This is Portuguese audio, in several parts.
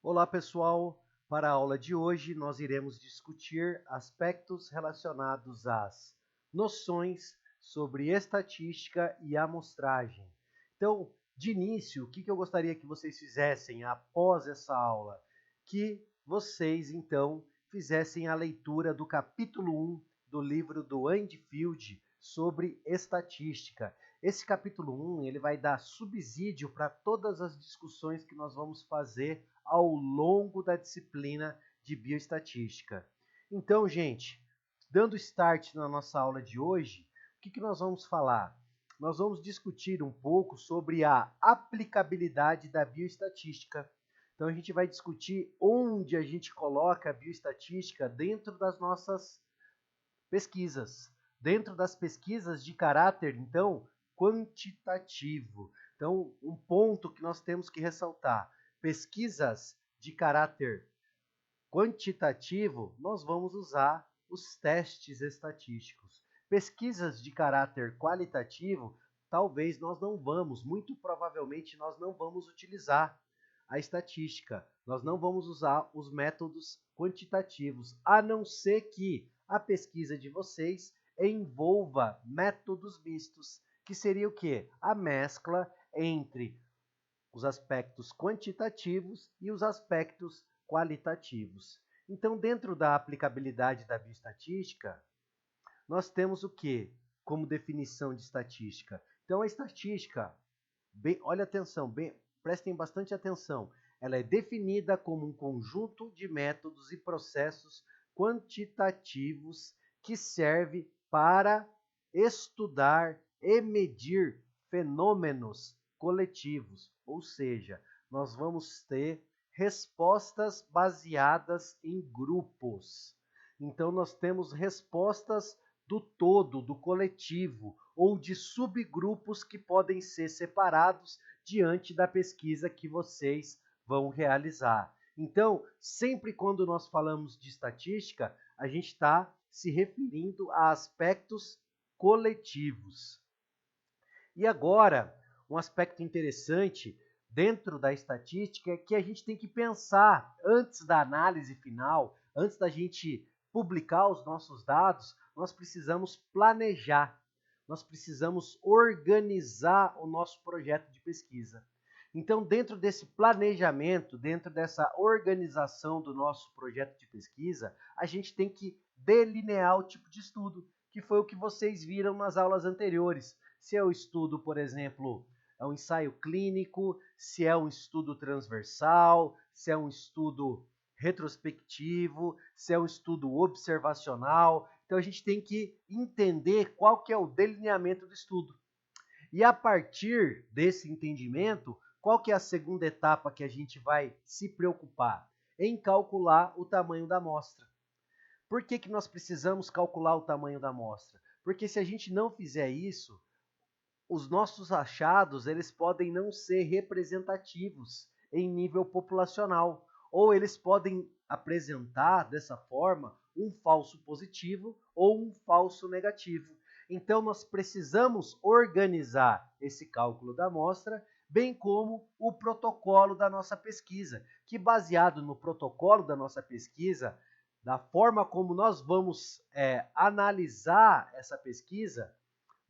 Olá, pessoal! Para a aula de hoje, nós iremos discutir aspectos relacionados às noções sobre estatística e amostragem. Então, de início, o que eu gostaria que vocês fizessem após essa aula? Que vocês, então, fizessem a leitura do capítulo 1 do livro do Andy Field sobre estatística. Esse capítulo 1 ele vai dar subsídio para todas as discussões que nós vamos fazer ao longo da disciplina de bioestatística. Então, gente, dando start na nossa aula de hoje, o que nós vamos falar? Nós vamos discutir um pouco sobre a aplicabilidade da bioestatística. Então, a gente vai discutir onde a gente coloca a bioestatística dentro das nossas pesquisas. Dentro das pesquisas de caráter, então, quantitativo. Então, um ponto que nós temos que ressaltar: pesquisas de caráter quantitativo, nós vamos usar os testes estatísticos. Pesquisas de caráter qualitativo, talvez nós não vamos, muito provavelmente nós não vamos utilizar a estatística. Nós não vamos usar os métodos quantitativos, a não ser que a pesquisa de vocês envolva métodos mistos, que seria o quê? A mescla entre os aspectos quantitativos e os aspectos qualitativos. Então, dentro da aplicabilidade da bioestatística, nós temos o que como definição de estatística? Então, a estatística, olha atenção, prestem bastante atenção, ela é definida como um conjunto de métodos e processos quantitativos que serve para estudar e medir fenômenos coletivos, ou seja, nós vamos ter respostas baseadas em grupos. Então, nós temos respostas do todo, do coletivo, ou de subgrupos que podem ser separados diante da pesquisa que vocês vão realizar. Então, sempre quando nós falamos de estatística, a gente está se referindo a aspectos coletivos. E agora, um aspecto interessante dentro da estatística é que a gente tem que pensar, antes da análise final, antes da gente publicar os nossos dados, nós precisamos planejar, nós precisamos organizar o nosso projeto de pesquisa. Então, dentro desse planejamento, dentro dessa organização do nosso projeto de pesquisa, a gente tem que delinear o tipo de estudo, que foi o que vocês viram nas aulas anteriores. Se é o estudo, por exemplo, é um ensaio clínico, se é um estudo transversal, se é um estudo retrospectivo, se é um estudo observacional. Então, a gente tem que entender qual que é o delineamento do estudo. E a partir desse entendimento, qual que é a segunda etapa que a gente vai se preocupar? Em calcular o tamanho da amostra. Por que nós precisamos calcular o tamanho da amostra? Porque se a gente não fizer isso, os nossos achados eles podem não ser representativos em nível populacional, ou eles podem apresentar dessa forma um falso positivo ou um falso negativo. Então, nós precisamos organizar esse cálculo da amostra, bem como o protocolo da nossa pesquisa, que baseado no protocolo da nossa pesquisa, da forma como nós vamos analisar essa pesquisa,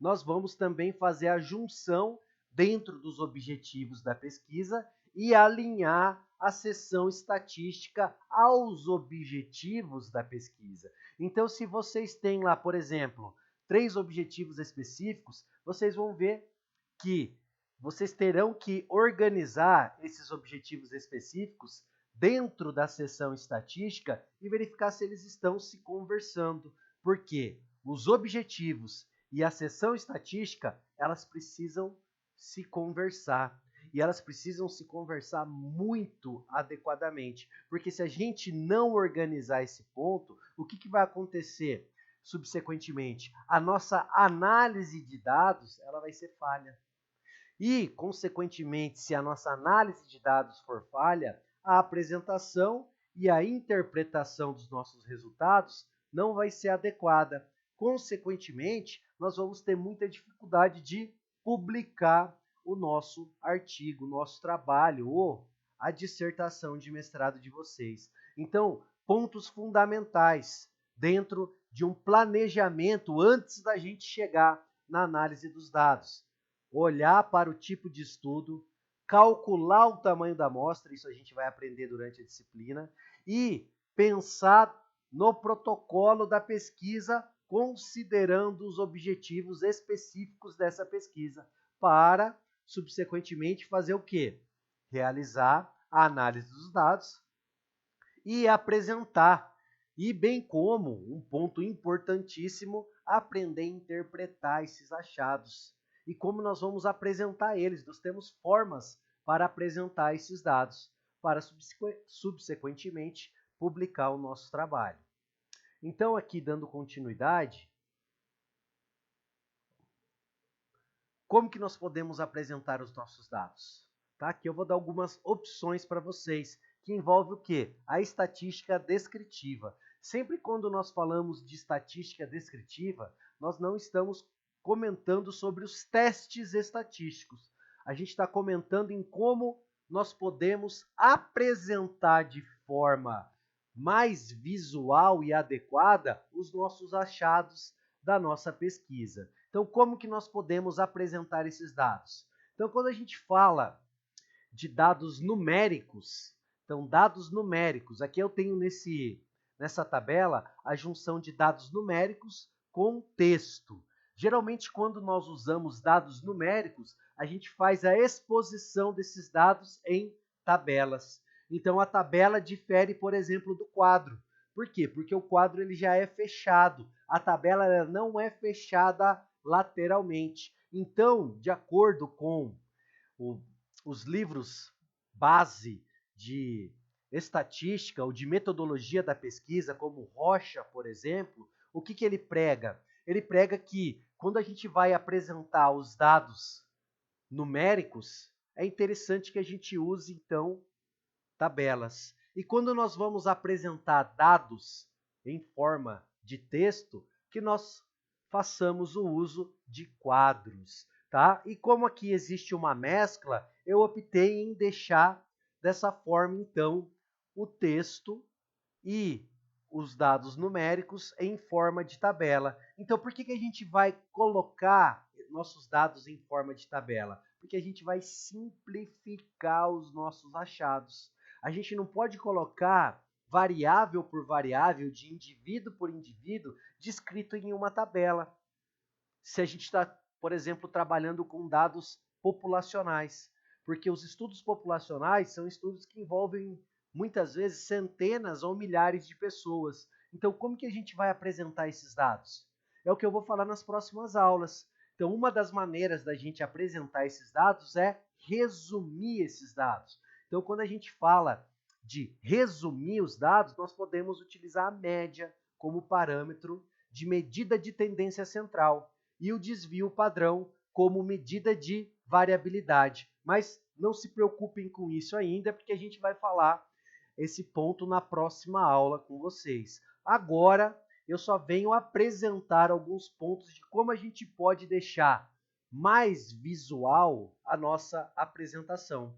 nós vamos também fazer a junção dentro dos objetivos da pesquisa e alinhar a seção estatística aos objetivos da pesquisa. Então, se vocês têm lá, por exemplo, 3 objetivos específicos, vocês vão ver que vocês terão que organizar esses objetivos específicos dentro da seção estatística e verificar se eles estão se conversando, porque os objetivos e a seção estatística, elas precisam se conversar. E elas precisam se conversar muito adequadamente. Porque se a gente não organizar esse ponto, o que vai acontecer subsequentemente? A nossa análise de dados ela vai ser falha. E, consequentemente, se a nossa análise de dados for falha, a apresentação e a interpretação dos nossos resultados não vai ser adequada. Consequentemente, nós vamos ter muita dificuldade de publicar o nosso artigo, o nosso trabalho, ou a dissertação de mestrado de vocês. Então, pontos fundamentais dentro de um planejamento antes da gente chegar na análise dos dados. Olhar para o tipo de estudo, calcular o tamanho da amostra, isso a gente vai aprender durante a disciplina, e pensar no protocolo da pesquisa, considerando os objetivos específicos dessa pesquisa, para, subsequentemente, fazer o quê? Realizar a análise dos dados e apresentar. E bem como, um ponto importantíssimo, aprender a interpretar esses achados. E como nós vamos apresentar eles? Nós temos formas para apresentar esses dados, para subsequentemente publicar o nosso trabalho. Então, aqui dando continuidade, como que nós podemos apresentar os nossos dados? Tá? Aqui eu vou dar algumas opções para vocês, que envolve o quê? A estatística descritiva. Sempre quando nós falamos de estatística descritiva, nós não estamos comentando sobre os testes estatísticos. A gente está comentando em como nós podemos apresentar de forma mais visual e adequada os nossos achados da nossa pesquisa. Então, como que nós podemos apresentar esses dados? Então, quando a gente fala de dados numéricos, então, dados numéricos, aqui eu tenho nessa tabela a junção de dados numéricos com texto. Geralmente, quando nós usamos dados numéricos, a gente faz a exposição desses dados em tabelas. Então, a tabela difere, por exemplo, do quadro. Por quê? Porque o quadro ele já é fechado. A tabela ela não é fechada lateralmente. Então, de acordo com os livros base de estatística ou de metodologia da pesquisa, como Rocha, por exemplo, o que ele prega? Ele prega que quando a gente vai apresentar os dados numéricos, é interessante que a gente use, então, tabelas. E quando nós vamos apresentar dados em forma de texto, que nós façamos o uso de quadros, tá? E como aqui existe uma mescla, eu optei em deixar dessa forma, então, o texto e os dados numéricos em forma de tabela. Então, por que a gente vai colocar nossos dados em forma de tabela? Porque a gente vai simplificar os nossos achados. A gente não pode colocar variável por variável, de indivíduo por indivíduo, descrito em uma tabela. Se a gente está, por exemplo, trabalhando com dados populacionais. Porque os estudos populacionais são estudos que envolvem muitas vezes centenas ou milhares de pessoas. Então, como que a gente vai apresentar esses dados? É o que eu vou falar nas próximas aulas. Então, uma das maneiras da gente apresentar esses dados é resumir esses dados. Então, quando a gente fala de resumir os dados, nós podemos utilizar a média como parâmetro de medida de tendência central e o desvio padrão como medida de variabilidade. Mas não se preocupem com isso ainda, porque a gente vai falar esse ponto na próxima aula com vocês. Agora, eu só venho apresentar alguns pontos de como a gente pode deixar mais visual a nossa apresentação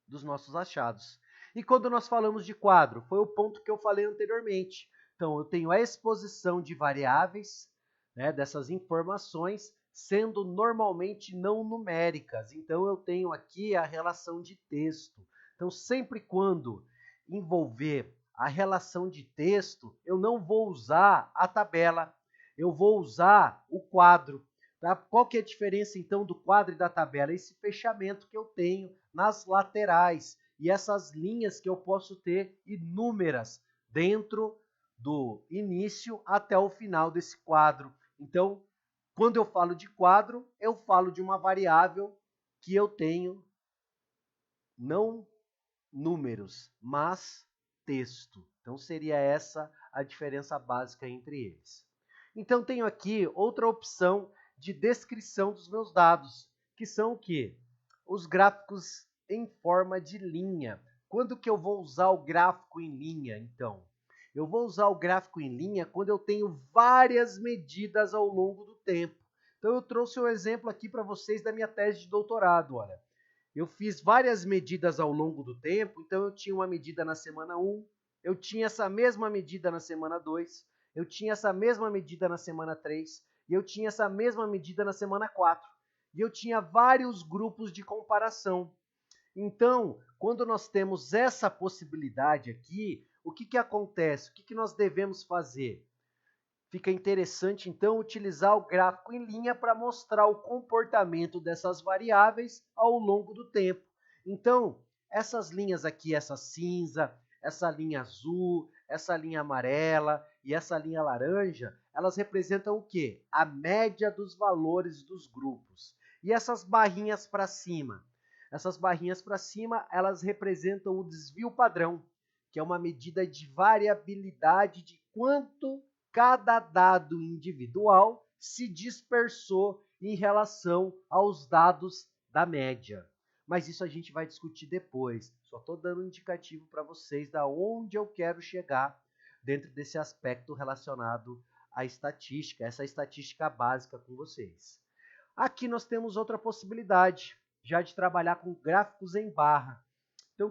dos nossos achados. E quando nós falamos de quadro, foi o ponto que eu falei anteriormente. Então, eu tenho a exposição de variáveis, né, dessas informações, sendo normalmente não numéricas. Então, eu tenho aqui a relação de texto. Então, sempre quando envolver a relação de texto, eu não vou usar a tabela, eu vou usar o quadro. Tá? Qual que é a diferença, então, do quadro e da tabela? Esse fechamento que eu tenho nas laterais e essas linhas que eu posso ter inúmeras dentro do início até o final desse quadro. Então, quando eu falo de quadro, eu falo de uma variável que eu tenho não números, mas texto. Então, seria essa a diferença básica entre eles. Então, tenho aqui outra opção de descrição dos meus dados, que são o quê? Os gráficos em forma de linha. Quando que eu vou usar o gráfico em linha, então? Eu vou usar o gráfico em linha quando eu tenho várias medidas ao longo do tempo. Então, eu trouxe um exemplo aqui para vocês da minha tese de doutorado, olha. Eu fiz várias medidas ao longo do tempo, então eu tinha uma medida na semana 1, eu tinha essa mesma medida na semana 2, eu tinha essa mesma medida na semana 3, e eu tinha essa mesma medida na semana 4. E eu tinha vários grupos de comparação. Então, quando nós temos essa possibilidade aqui, o que acontece? O que nós devemos fazer? Fica interessante, então, utilizar o gráfico em linha para mostrar o comportamento dessas variáveis ao longo do tempo. Então, essas linhas aqui, essa cinza, essa linha azul, essa linha amarela e essa linha laranja, elas representam o quê? A média dos valores dos grupos. E essas barrinhas para cima? Essas barrinhas para cima, elas representam o desvio padrão, que é uma medida de variabilidade de quanto cada dado individual se dispersou em relação aos dados da média. Mas isso a gente vai discutir depois. Só estou dando um indicativo para vocês da onde eu quero chegar dentro desse aspecto relacionado à estatística, essa estatística básica com vocês. Aqui nós temos outra possibilidade, já de trabalhar com gráficos em barra. Então,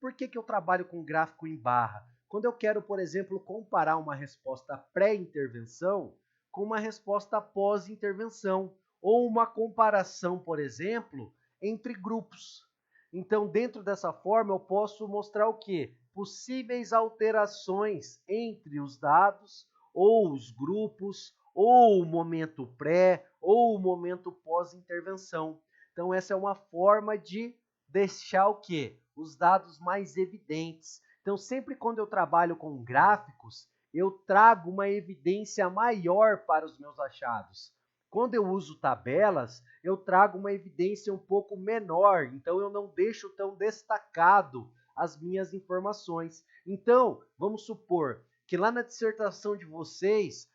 por que eu trabalho com gráfico em barra? Quando eu quero, por exemplo, comparar uma resposta pré-intervenção com uma resposta pós-intervenção, ou uma comparação, por exemplo, entre grupos. Então, dentro dessa forma, eu posso mostrar o quê? Possíveis alterações entre os dados, ou os grupos, ou o momento pré, ou o momento pós-intervenção. Então, essa é uma forma de deixar o quê? Os dados mais evidentes. Então, sempre quando eu trabalho com gráficos, eu trago uma evidência maior para os meus achados. Quando eu uso tabelas, eu trago uma evidência um pouco menor, então eu não deixo tão destacado as minhas informações. Então, vamos supor que lá na dissertação de vocês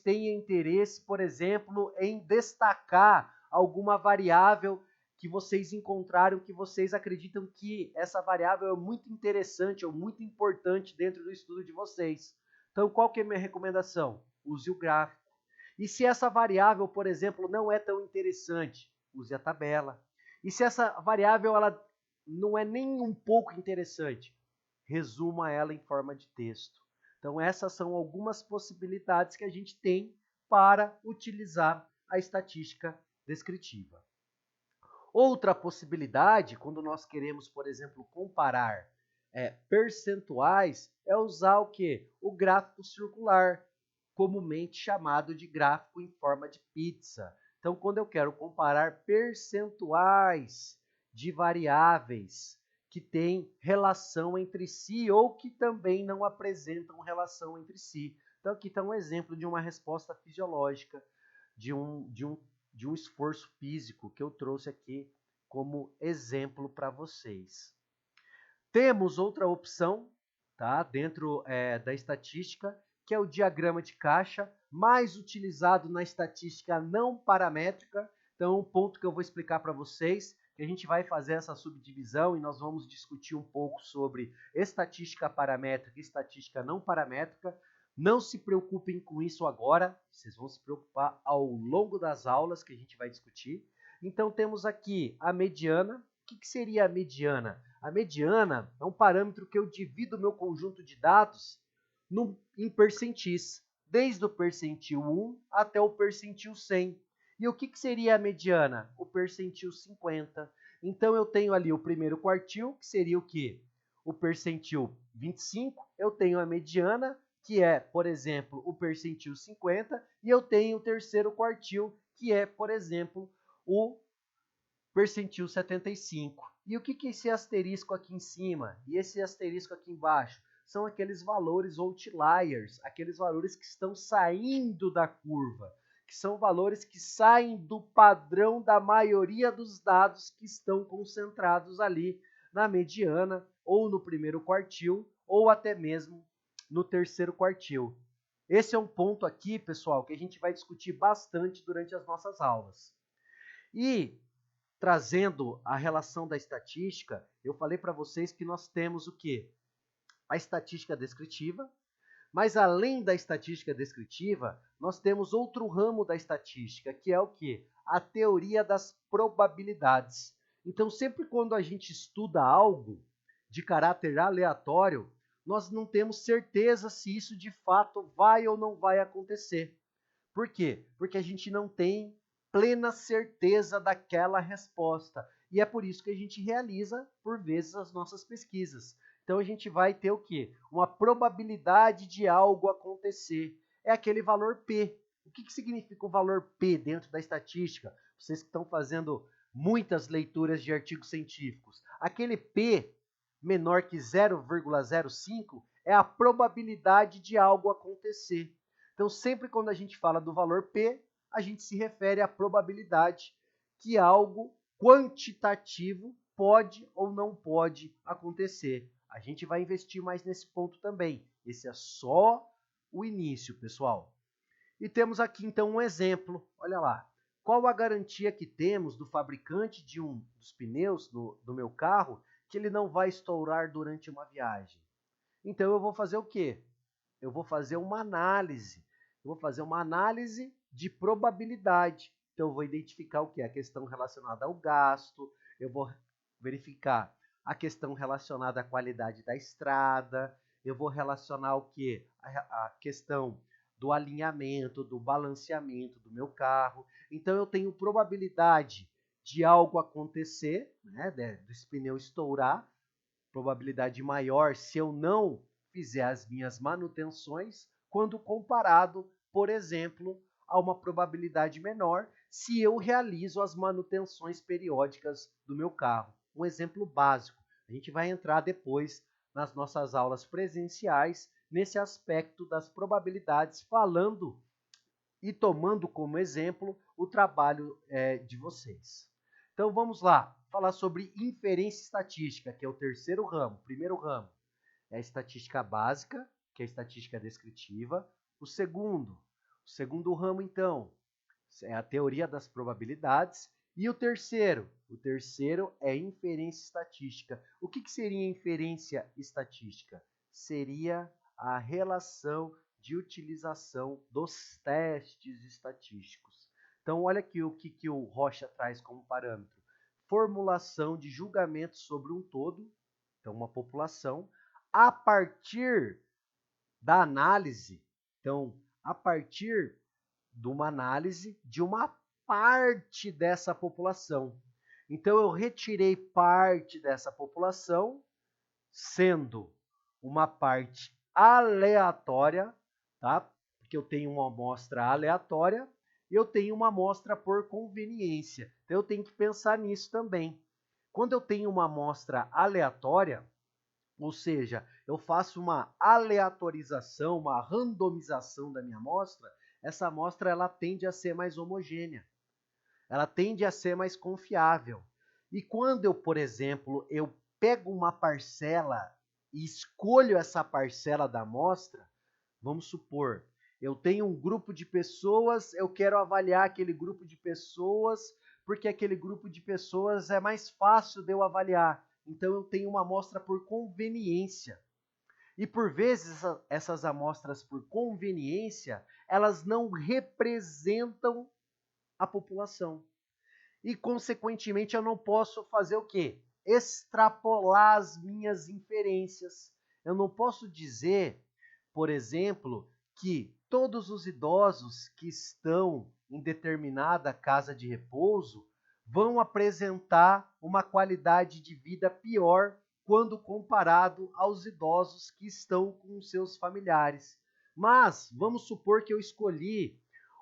tenham interesse, por exemplo, em destacar alguma variável que vocês encontraram, que vocês acreditam que essa variável é muito interessante ou muito importante dentro do estudo de vocês. Então, qual que é a minha recomendação? Use o gráfico. E se essa variável, por exemplo, não é tão interessante, use a tabela. E se essa variável ela não é nem um pouco interessante, resuma ela em forma de texto. Então, essas são algumas possibilidades que a gente tem para utilizar a estatística descritiva. Outra possibilidade, quando nós queremos, por exemplo, comparar percentuais, é usar o quê? O gráfico circular, comumente chamado de gráfico em forma de pizza. Então, quando eu quero comparar percentuais de variáveis que têm relação entre si ou que também não apresentam relação entre si. Então, aqui está um exemplo de uma resposta fisiológica de um esforço físico que eu trouxe aqui como exemplo para vocês. Temos outra opção, tá, dentro da estatística, que é o diagrama de caixa, mais utilizado na estatística não paramétrica. Então, um ponto que eu vou explicar para vocês, que a gente vai fazer essa subdivisão e nós vamos discutir um pouco sobre estatística paramétrica e estatística não paramétrica. Não se preocupem com isso agora, vocês vão se preocupar ao longo das aulas que a gente vai discutir. Então, temos aqui a mediana. O que seria a mediana? A mediana é um parâmetro que eu divido o meu conjunto de dados em percentis, desde o percentil 1 até o percentil 100. E o que seria a mediana? O percentil 50. Então, eu tenho ali o primeiro quartil, que seria o quê? O percentil 25. Eu tenho a mediana, que é, por exemplo, o percentil 50, e eu tenho o terceiro quartil, que é, por exemplo, o percentil 75. E o que é esse asterisco aqui em cima e esse asterisco aqui embaixo? São aqueles valores outliers, aqueles valores que estão saindo da curva, que são valores que saem do padrão da maioria dos dados que estão concentrados ali na mediana, ou no primeiro quartil, ou até mesmo no terceiro quartil. Esse é um ponto aqui, pessoal, que a gente vai discutir bastante durante as nossas aulas. E, trazendo a relação da estatística, eu falei para vocês que nós temos o quê? A estatística descritiva, mas além da estatística descritiva, nós temos outro ramo da estatística, que é o quê? A teoria das probabilidades. Então, sempre quando a gente estuda algo de caráter aleatório, nós não temos certeza se isso de fato vai ou não vai acontecer. Por quê? Porque a gente não tem plena certeza daquela resposta. E é por isso que a gente realiza, por vezes, as nossas pesquisas. Então a gente vai ter o quê? Uma probabilidade de algo acontecer. É aquele valor P. O que significa o valor P dentro da estatística? Vocês que estão fazendo muitas leituras de artigos científicos. Aquele P menor que 0,05 é a probabilidade de algo acontecer. Então, sempre quando a gente fala do valor P, a gente se refere à probabilidade que algo quantitativo pode ou não pode acontecer. A gente vai investir mais nesse ponto também. Esse é só o início, pessoal. E temos aqui então um exemplo. Olha lá. Qual a garantia que temos do fabricante de um dos pneus do meu carro que ele não vai estourar durante uma viagem? Então eu vou fazer o quê? Eu vou fazer uma análise. Eu vou fazer uma análise de probabilidade. Então, eu vou identificar o que? A questão relacionada ao gasto, eu vou verificar a questão relacionada à qualidade da estrada, eu vou relacionar o que? A questão do alinhamento, do balanceamento do meu carro. Então, eu tenho probabilidade de algo acontecer, né, desse pneu estourar, probabilidade maior se eu não fizer as minhas manutenções, quando comparado, por exemplo, a uma probabilidade menor se eu realizo as manutenções periódicas do meu carro. Um exemplo básico. A gente vai entrar depois nas nossas aulas presenciais nesse aspecto das probabilidades, falando e tomando como exemplo o trabalho de vocês. Então vamos lá, falar sobre inferência estatística, que é o terceiro ramo. O primeiro ramo é a estatística básica, que é a estatística descritiva. O segundo ramo, então, é a teoria das probabilidades. E o terceiro é inferência estatística. O que seria inferência estatística? Seria a relação de utilização dos testes estatísticos. Então, olha aqui o que o Rocha traz como parâmetro. Formulação de julgamentos sobre um todo, então uma população, a partir da análise, então, a partir de uma análise de uma parte dessa população. Então, eu retirei parte dessa população, sendo uma parte aleatória, tá? Porque eu tenho uma amostra aleatória e eu tenho uma amostra por conveniência. Então, eu tenho que pensar nisso também. Quando eu tenho uma amostra aleatória, ou seja, eu faço uma aleatorização, uma randomização da minha amostra, essa amostra ela tende a ser mais homogênea, ela tende a ser mais confiável. E quando eu, por exemplo, eu pego uma parcela e escolho essa parcela da amostra, vamos supor, eu tenho um grupo de pessoas, eu quero avaliar aquele grupo de pessoas, porque aquele grupo de pessoas é mais fácil de eu avaliar. Então eu tenho uma amostra por conveniência. E por vezes essas amostras por conveniência, elas não representam a população. E consequentemente eu não posso fazer o quê? Extrapolar as minhas inferências. Eu não posso dizer, por exemplo, que todos os idosos que estão em determinada casa de repouso vão apresentar uma qualidade de vida pior quando comparado aos idosos que estão com seus familiares. Mas vamos supor que eu escolhi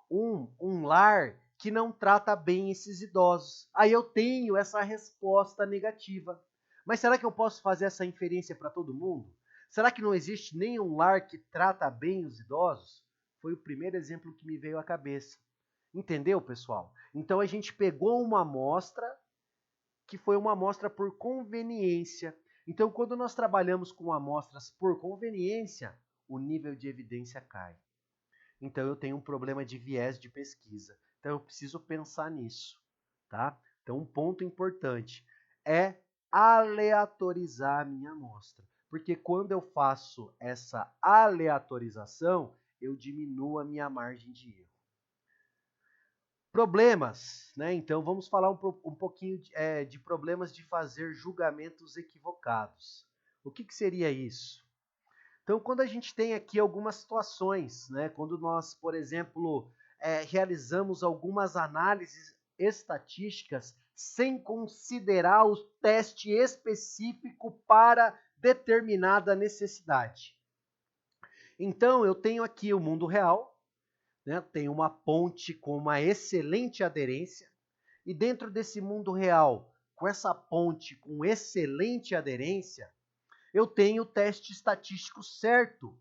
um lar que não trata bem esses idosos. Aí eu tenho essa resposta negativa. Mas será que eu posso fazer essa inferência para todo mundo? Será que não existe nenhum lar que trata bem os idosos? Foi o primeiro exemplo que me veio à cabeça. Entendeu, pessoal? Então a gente pegou uma amostra que foi uma amostra por conveniência. Então, quando nós trabalhamos com amostras por conveniência, o nível de evidência cai. Então, eu tenho um problema de viés de pesquisa. Então, eu preciso pensar nisso, tá? Então, um ponto importante é aleatorizar a minha amostra. Porque quando eu faço essa aleatorização, eu diminuo a minha margem de erro. Problemas, né? Então vamos falar um pouquinho de problemas de fazer julgamentos equivocados. O que seria isso? Então, quando a gente tem aqui algumas situações, né? Quando nós, por exemplo, realizamos algumas análises estatísticas sem considerar o teste específico para determinada necessidade. Então, eu tenho aqui o mundo real, né? Tenho uma ponte com uma excelente aderência, e dentro desse mundo real, com essa ponte com excelente aderência, eu tenho o teste estatístico certo,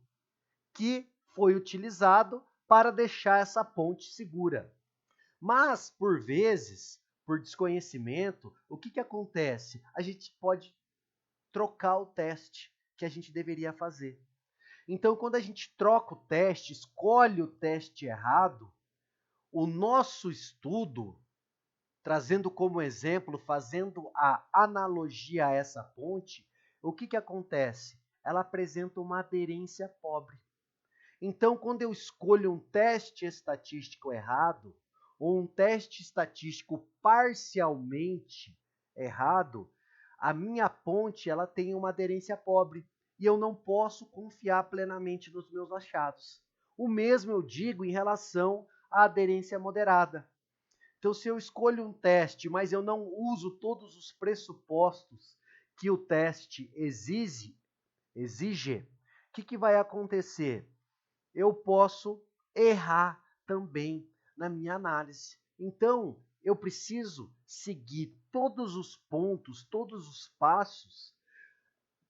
que foi utilizado para deixar essa ponte segura. Mas, por vezes, por desconhecimento, o que acontece? A gente pode trocar o teste que a gente deveria fazer. Então, quando a gente troca o teste, escolhe o teste errado, o nosso estudo, trazendo como exemplo, fazendo a analogia a essa ponte, o que acontece? Ela apresenta uma aderência pobre. Então, quando eu escolho um teste estatístico errado, ou um teste estatístico parcialmente errado, a minha ponte ela tem uma aderência pobre e eu não posso confiar plenamente nos meus achados. O mesmo eu digo em relação à aderência moderada. Então, se eu escolho um teste, mas eu não uso todos os pressupostos que o teste exige, o que vai acontecer? Eu posso errar também na minha análise. Então, eu preciso seguir todos os pontos, todos os passos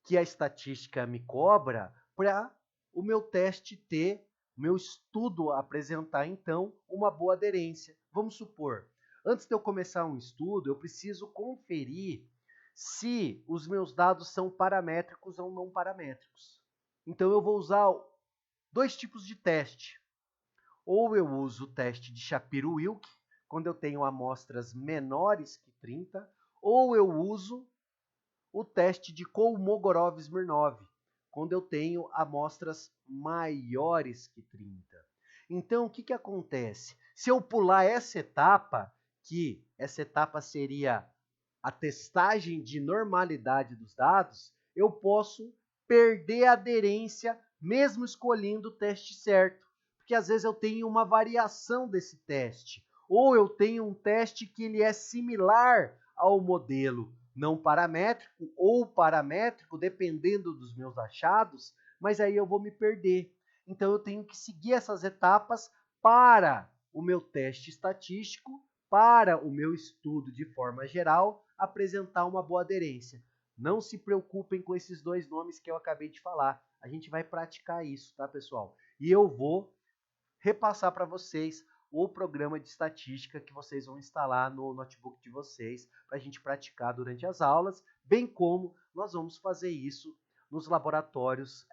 que a estatística me cobra para o meu teste ter, o meu estudo apresentar, então, uma boa aderência. Vamos supor, antes de eu começar um estudo, eu preciso conferir se os meus dados são paramétricos ou não paramétricos. Então, eu vou usar dois tipos de teste. Ou eu uso o teste de Shapiro-Wilk, quando eu tenho amostras menores que 30, ou eu uso o teste de Kolmogorov-Smirnov, quando eu tenho amostras maiores que 30. Então, o que acontece? Se eu pular essa etapa, que essa etapa seria a testagem de normalidade dos dados, eu posso perder a aderência mesmo escolhendo o teste certo. Porque às vezes eu tenho uma variação desse teste, ou eu tenho um teste que ele é similar ao modelo não paramétrico ou paramétrico, dependendo dos meus achados, mas aí eu vou me perder. Então eu tenho que seguir essas etapas para o meu teste estatístico, para o meu estudo de forma geral, apresentar uma boa aderência. Não se preocupem com esses dois nomes que eu acabei de falar. A gente vai praticar isso, tá, pessoal? E eu vou repassar para vocês o programa de estatística que vocês vão instalar no notebook de vocês para a gente praticar durante as aulas, bem como nós vamos fazer isso nos laboratórios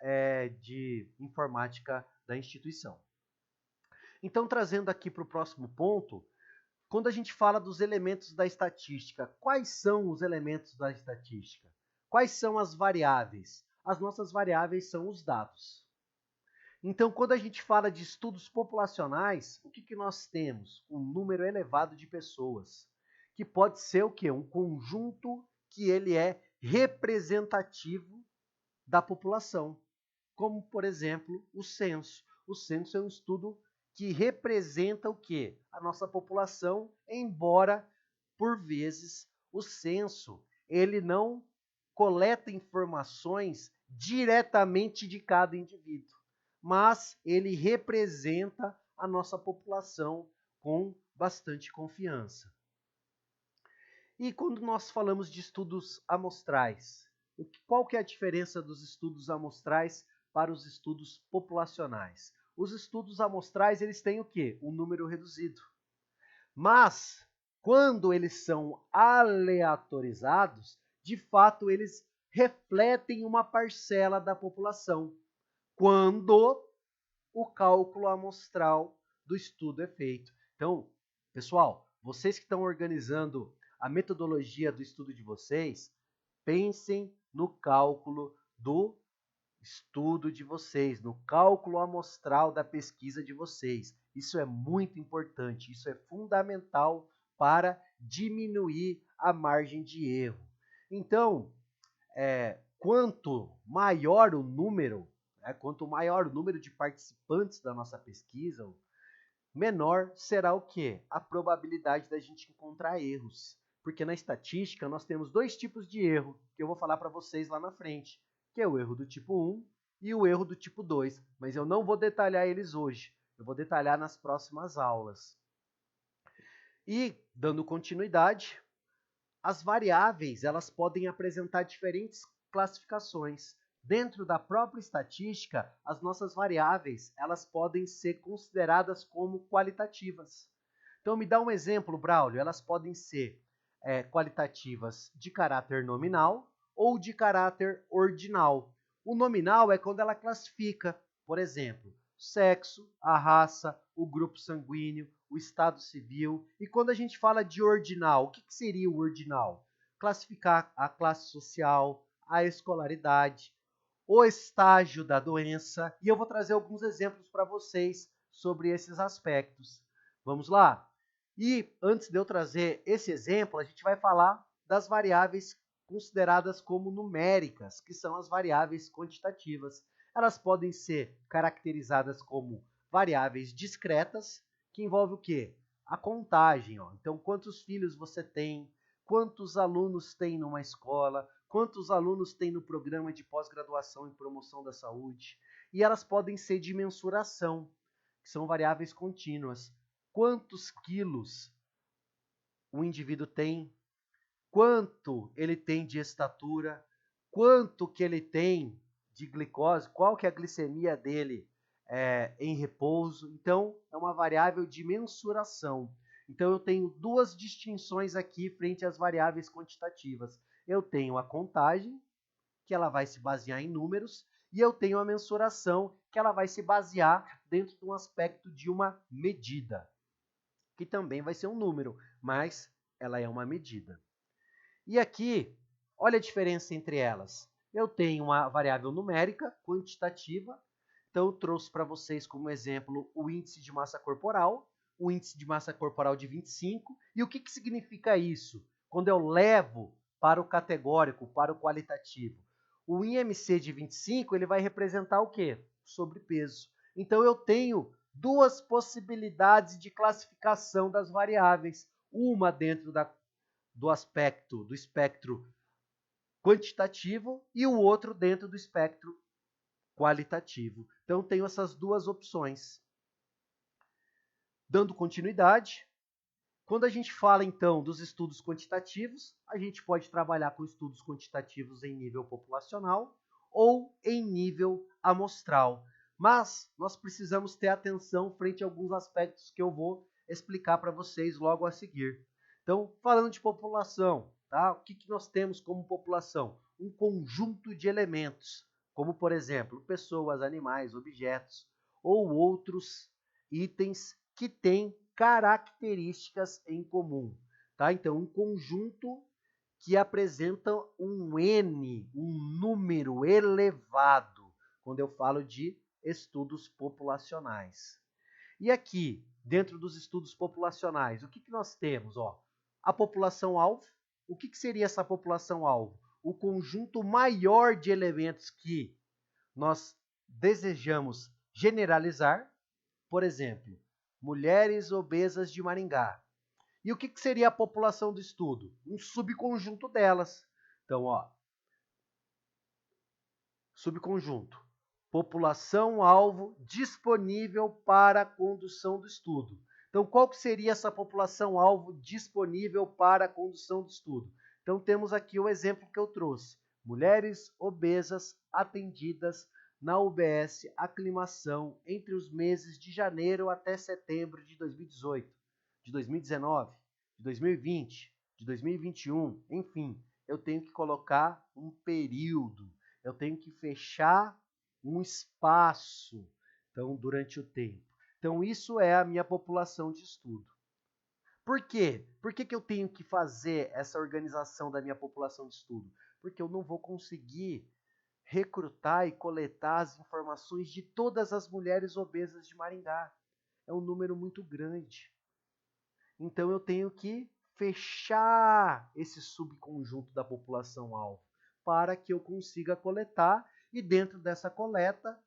de informática da instituição. Então, trazendo aqui para o próximo ponto, quando a gente fala dos elementos da estatística, quais são os elementos da estatística? Quais são as variáveis? As nossas variáveis são os dados. Então, quando a gente fala de estudos populacionais, o que nós temos? Um número elevado de pessoas, que pode ser o quê? Um conjunto que ele é representativo da população, como, por exemplo, o censo. O censo é um estudo que representa o quê? A nossa população, embora, por vezes, o censo ele não coleta informações diretamente de cada indivíduo, mas ele representa a nossa população com bastante confiança. E quando nós falamos de estudos amostrais, qual que é a diferença dos estudos amostrais para os estudos populacionais? Os estudos amostrais, eles têm o quê? Um número reduzido. Mas, quando eles são aleatorizados, de fato, eles refletem uma parcela da população, quando o cálculo amostral do estudo é feito. Então, pessoal, vocês que estão organizando a metodologia do estudo de vocês, pensem no cálculo do estudo de vocês, no cálculo amostral da pesquisa de vocês. Isso é muito importante, isso é fundamental para diminuir a margem de erro. Então, quanto maior o número, quanto maior o número de participantes da nossa pesquisa, menor será o quê? A probabilidade da gente encontrar erros. Porque na estatística nós temos dois tipos de erro, que eu vou falar para vocês lá na frente, que é o erro do tipo 1 e o erro do tipo 2, mas eu não vou detalhar eles hoje, eu vou detalhar nas próximas aulas. E, dando continuidade, as variáveis elas podem apresentar diferentes classificações. Dentro da própria estatística, as nossas variáveis elas podem ser consideradas como qualitativas. Então, me dá um exemplo, Braulio. Elas podem ser qualitativas de caráter nominal ou de caráter ordinal. O nominal é quando ela classifica, por exemplo, sexo, a raça, o grupo sanguíneo, o estado civil. E quando a gente fala de ordinal, o que seria o ordinal? Classificar a classe social, a escolaridade, o estágio da doença. E eu vou trazer alguns exemplos para vocês sobre esses aspectos. Vamos lá? E antes de eu trazer esse exemplo, a gente vai falar das variáveis consideradas como numéricas, que são as variáveis quantitativas. Elas podem ser caracterizadas como variáveis discretas, que envolve o quê? A contagem. Ó. Então, quantos filhos você tem, quantos alunos tem numa escola, quantos alunos tem no programa de pós-graduação em promoção da saúde. E elas podem ser de mensuração, que são variáveis contínuas. Quantos quilos o indivíduo tem, quanto ele tem de estatura, quanto que ele tem de glicose, qual que é a glicemia dele em repouso. Então, é uma variável de mensuração. Então, eu tenho duas distinções aqui frente às variáveis quantitativas. Eu tenho a contagem, que ela vai se basear em números, e eu tenho a mensuração, que ela vai se basear dentro de um aspecto de uma medida, que também vai ser um número, mas ela é uma medida. E aqui, olha a diferença entre elas. Eu tenho uma variável numérica, quantitativa, então eu trouxe para vocês como exemplo o índice de massa corporal, o índice de massa corporal de 25, e o que significa isso? Quando eu levo para o categórico, para o qualitativo. O IMC de 25, ele vai representar o quê? Sobrepeso. Então eu tenho duas possibilidades de classificação das variáveis, uma dentro do espectro quantitativo e o outro dentro do espectro qualitativo. Então, tenho essas duas opções. Dando continuidade, quando a gente fala, então, dos estudos quantitativos, a gente pode trabalhar com estudos quantitativos em nível populacional ou em nível amostral. Mas nós precisamos ter atenção frente a alguns aspectos que eu vou explicar para vocês logo a seguir. Então, falando de população, tá? O que nós temos como população? Um conjunto de elementos, como, por exemplo, pessoas, animais, objetos ou outros itens que têm características em comum. Tá? Então, um conjunto que apresenta um N, um número elevado, quando eu falo de estudos populacionais. E aqui, dentro dos estudos populacionais, o que nós temos? Ó, a população-alvo. O que seria essa população-alvo? O conjunto maior de elementos que nós desejamos generalizar. Por exemplo, mulheres obesas de Maringá. E o que seria a população do estudo? Um subconjunto delas. Então, ó, subconjunto. População-alvo disponível para a condução do estudo. Então, qual que seria essa população-alvo disponível para a condução do estudo? Então, temos aqui o exemplo que eu trouxe. Mulheres obesas atendidas na UBS Aclimação entre os meses de janeiro até setembro de 2018, de 2019, de 2020, de 2021, enfim, eu tenho que colocar um período, eu tenho que fechar um espaço, então, durante o tempo. Então, isso é a minha população de estudo. Por quê? Por que eu tenho que fazer essa organização da minha população de estudo? Porque eu não vou conseguir recrutar e coletar as informações de todas as mulheres obesas de Maringá. É um número muito grande. Então eu tenho que fechar esse subconjunto da população-alvo para que eu consiga coletar e dentro dessa coleta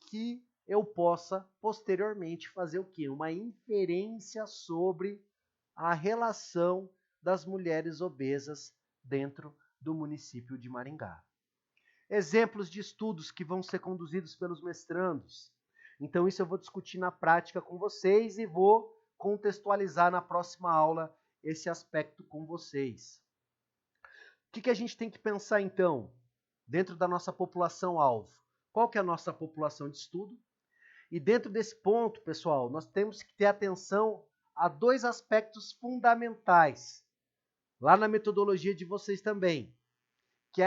que eu possa posteriormente fazer o quê? Uma inferência sobre a relação das mulheres obesas dentro do município de Maringá. Exemplos de estudos que vão ser conduzidos pelos mestrandos. Então, isso eu vou discutir na prática com vocês e vou contextualizar na próxima aula esse aspecto com vocês. O que a gente tem que pensar, então, dentro da nossa população-alvo? Qual que é a nossa população de estudo? E dentro desse ponto, pessoal, nós temos que ter atenção a dois aspectos fundamentais, lá na metodologia de vocês também, que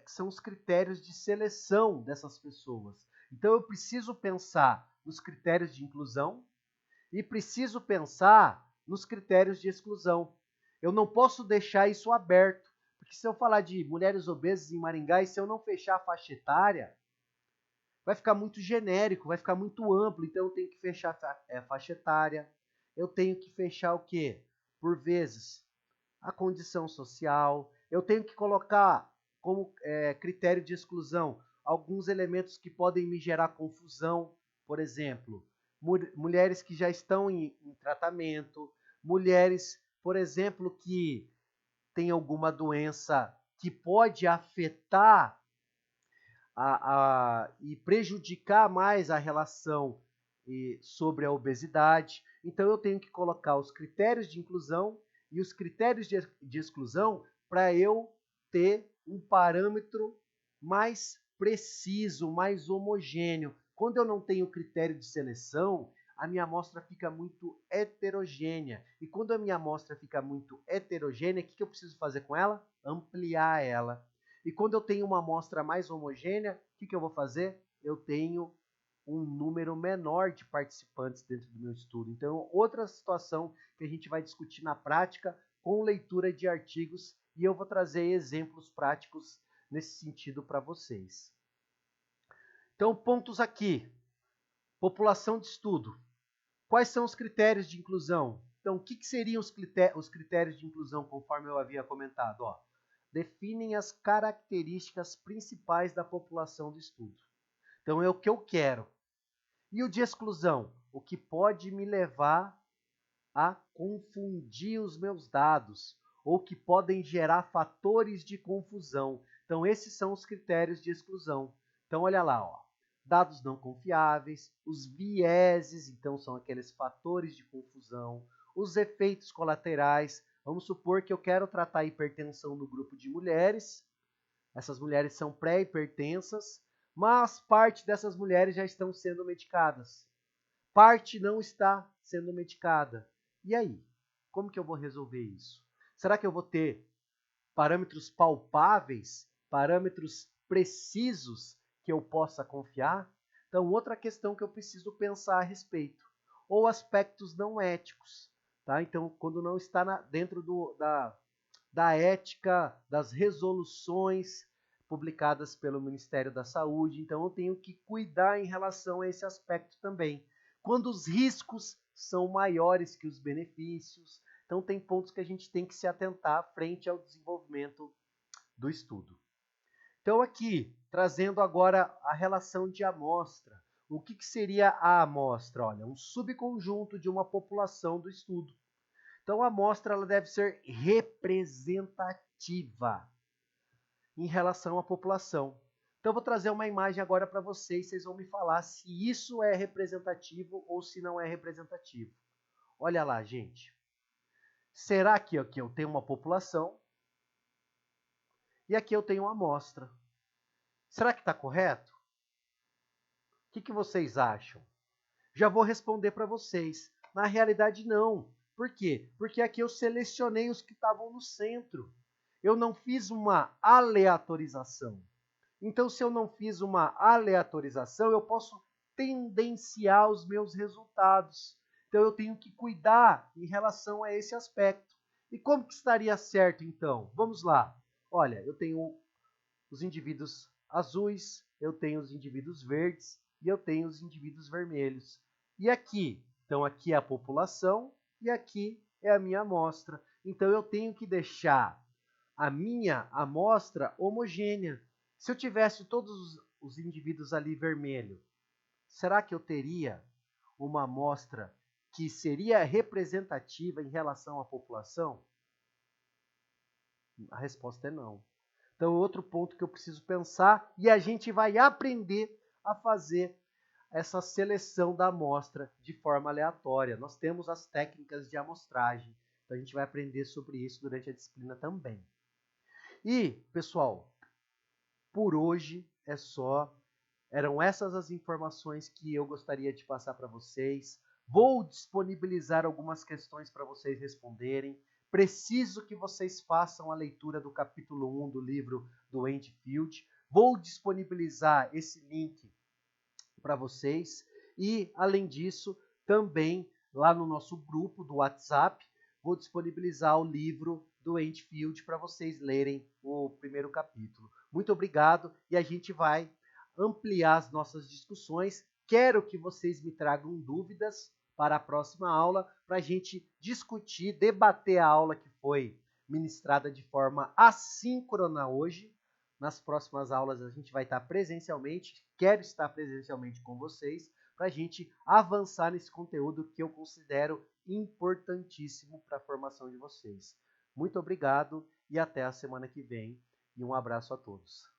são os critérios de seleção dessas pessoas. Então, eu preciso pensar nos critérios de inclusão e preciso pensar nos critérios de exclusão. Eu não posso deixar isso aberto, porque se eu falar de mulheres obesas em Maringá e se eu não fechar a faixa etária, vai ficar muito genérico, vai ficar muito amplo, então eu tenho que fechar a faixa etária, eu tenho que fechar o quê? Por vezes, a condição social, eu tenho que colocar como critério de exclusão alguns elementos que podem me gerar confusão, por exemplo, mulheres que já estão em tratamento, mulheres, por exemplo, que têm alguma doença que pode afetar e prejudicar mais a relação sobre a obesidade. Então, eu tenho que colocar os critérios de inclusão e os critérios de exclusão para eu ter um parâmetro mais preciso, mais homogêneo. Quando eu não tenho critério de seleção, a minha amostra fica muito heterogênea. E quando a minha amostra fica muito heterogênea, o que eu preciso fazer com ela? Ampliar ela. E quando eu tenho uma amostra mais homogênea, o que eu vou fazer? Eu tenho um número menor de participantes dentro do meu estudo. Então, outra situação que a gente vai discutir na prática com leitura de artigos e eu vou trazer exemplos práticos nesse sentido para vocês. Então, pontos aqui. População de estudo. Quais são os critérios de inclusão? Então, o que seriam os critérios de inclusão, conforme eu havia comentado? Definem as características principais da população do estudo. Então, é o que eu quero. E o de exclusão? O que pode me levar a confundir os meus dados, ou que podem gerar fatores de confusão. Então, esses são os critérios de exclusão. Então, olha lá, dados não confiáveis, os vieses, então são aqueles fatores de confusão, os efeitos colaterais. Vamos supor que eu quero tratar a hipertensão no grupo de mulheres. Essas mulheres são pré-hipertensas, mas parte dessas mulheres já estão sendo medicadas. Parte não está sendo medicada. E aí? Como que eu vou resolver isso? Será que eu vou ter parâmetros palpáveis, parâmetros precisos que eu possa confiar? Então, outra questão que eu preciso pensar a respeito. Ou aspectos não éticos. Tá? Então, quando não está dentro da ética, das resoluções publicadas pelo Ministério da Saúde. Então, eu tenho que cuidar em relação a esse aspecto também. Quando os riscos são maiores que os benefícios. Então, tem pontos que a gente tem que se atentar frente ao desenvolvimento do estudo. Então, aqui, trazendo agora a relação de amostra. O que seria a amostra? Olha, um subconjunto de uma população do estudo. Então, a amostra ela deve ser representativa em relação à população. Então, eu vou trazer uma imagem agora para vocês vão me falar se isso é representativo ou se não é representativo. Olha lá, gente. Será que aqui eu tenho uma população e aqui eu tenho uma amostra? Será que está correto? O que vocês acham? Já vou responder para vocês. Na realidade, não. Por quê? Porque aqui eu selecionei os que estavam no centro. Eu não fiz uma aleatorização. Então, se eu não fiz uma aleatorização, eu posso tendenciar os meus resultados. Então, eu tenho que cuidar em relação a esse aspecto. E como que estaria certo, então? Vamos lá. Olha, eu tenho os indivíduos azuis, eu tenho os indivíduos verdes e eu tenho os indivíduos vermelhos. E aqui? Então aqui é a população e aqui é a minha amostra. Então eu tenho que deixar a minha amostra homogênea. Se eu tivesse todos os indivíduos ali vermelho, será que eu teria uma amostra que seria representativa em relação à população? A resposta é não. Então, outro ponto que eu preciso pensar, e a gente vai aprender a fazer essa seleção da amostra de forma aleatória. Nós temos as técnicas de amostragem, então a gente vai aprender sobre isso durante a disciplina também. E, pessoal, por hoje é só. Eram essas as informações que eu gostaria de passar para vocês. Vou disponibilizar algumas questões para vocês responderem. Preciso que vocês façam a leitura do capítulo 1 do livro do Andy Field. Vou disponibilizar esse link para vocês. E, além disso, também lá no nosso grupo do WhatsApp, vou disponibilizar o livro do Andy Field para vocês lerem o primeiro capítulo. Muito obrigado e a gente vai ampliar as nossas discussões. Quero que vocês me tragam dúvidas para a próxima aula, para a gente discutir, debater a aula que foi ministrada de forma assíncrona hoje. Nas próximas aulas a gente vai estar presencialmente, quero estar presencialmente com vocês, para a gente avançar nesse conteúdo que eu considero importantíssimo para a formação de vocês. Muito obrigado e até a semana que vem. E um abraço a todos.